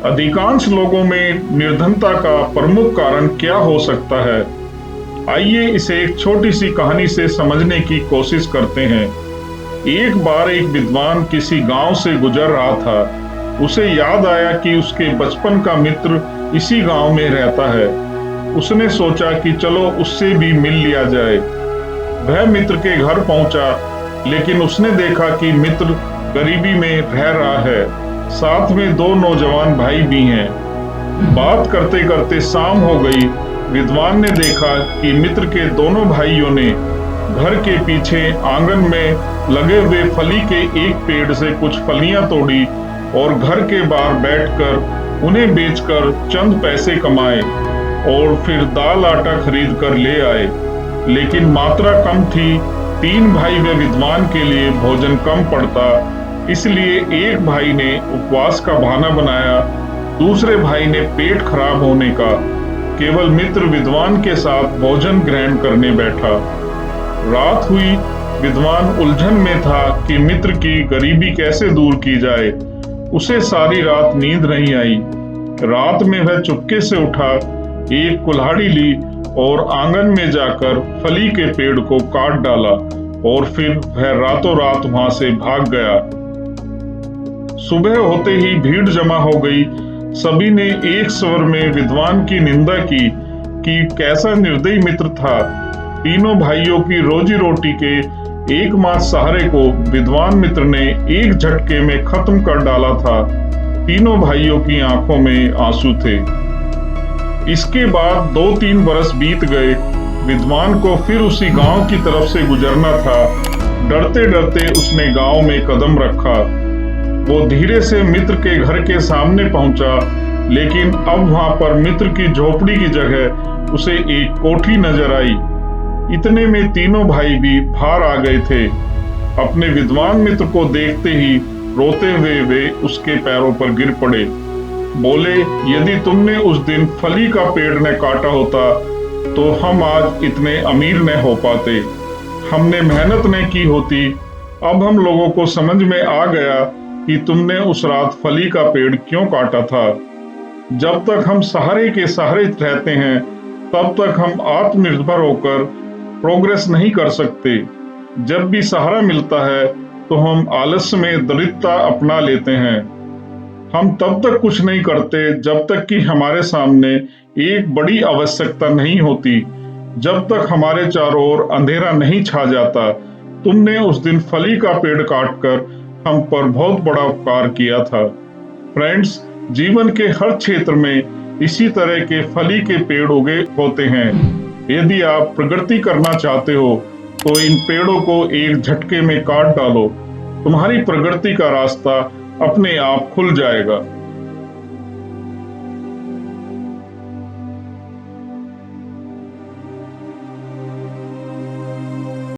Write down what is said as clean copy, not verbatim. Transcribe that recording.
अधिकांश लोगों में निर्धनता का प्रमुख कारण क्या हो सकता है? आइए इसे एक छोटी सी कहानी से समझने की कोशिश करते हैं। एक बार एक विद्वान किसी गांव से गुजर रहा था। उसे याद आया कि उसके बचपन का मित्र इसी गांव में रहता है। उसने सोचा कि चलो उससे भी मिल लिया जाए। वह मित्र के घर पहुंचा, लेकिन उसने देखा कि मित्र गरीबी में रह रहा है। साथ में दो नौजवान भाई भी हैं। बात करते करते शाम हो गई। विद्वान ने देखा कि मित्र के दोनों भाइयों ने घर के पीछे आंगन में लगे हुए फली के एक पेड़ से कुछ फलियां तोड़ी और घर के बाहर बैठकर उन्हें बेचकर चंद पैसे कमाए और फिर दाल आटा खरीद कर ले आए। लेकिन मात्रा कम थी। तीन भाई व विद्वान के लिए भोजन कम पड़ता, इसलिए एक भाई ने उपवास का बहाना बनाया, दूसरे भाई ने पेट खराब होने का। केवल मित्र विद्वान के साथ भोजन ग्रहण करने बैठा। रात हुई। विद्वान उलझन में था कि मित्र की गरीबी कैसे दूर की जाए। उसे सारी रात नींद नहीं आई। रात में वह चुपके से उठा, एक कुल्हाड़ी ली और आंगन में जाकर फली के पेड़ को काट डाला और फिर वह रातों रात वहां से भाग गया। सुबह होते ही भीड़ जमा हो गई। सभी ने एक स्वर में विद्वान की निंदा की कि कैसा निर्दयी मित्र था। तीनों भाइयों की रोजी रोटी के एकमात्र सहारे को विद्वान मित्र ने एक झटके में खत्म कर डाला था। तीनों भाइयों की आंखों में आंसू थे। इसके बाद 2-3 बरस बीत गए। विद्वान को फिर उसी गांव की तरफ से गुजरना था। डरते डरते उसने गांव में कदम रखा। वो धीरे से मित्र के घर के सामने पहुंचा, लेकिन अब वहां पर मित्र की झोपड़ी की जगह उसे एक कोठी नजर आई। इतने में तीनों भाई भी बाहर आ गए थे। अपने विद्वान मित्र को देखते ही रोते हुए वे उसके पैरों पर गिर पड़े। बोले, यदि तुमने उस दिन फली का पेड़ न काटा होता तो हम आज इतने अमीर न हो पाते। हमने मेहनत न की होती। अब हम लोगों को समझ में आ गया कि तुमने उस रात फली का पेड़ क्यों काटा था। जब तक हम सहारे के सहारे रहते हैं, तब तक हम आत्मनिर्भर होकर प्रोग्रेस नहीं कर सकते। जब भी सहारा मिलता है तो हम आलस्य में दरिद्रता अपना लेते हैं। हम तब तक कुछ नहीं करते जब तक कि हमारे सामने एक बड़ी आवश्यकता नहीं होती, जब तक हमारे चारों ओर अंधेरा नहीं छा जाता। तुमने उस दिन फली का पेड़ काटकर हम पर बहुत बड़ा उपकार किया था। फ्रेंड्स, जीवन के हर क्षेत्र में इसी तरह के फली के पेड़ उगे होते हैं। यदि आप प्रगति करना चाहते हो तो इन पेड़ों को एक झटके में काट डालो। तुम्हारी प्रगति का रास्ता अपने आप खुल जाएगा।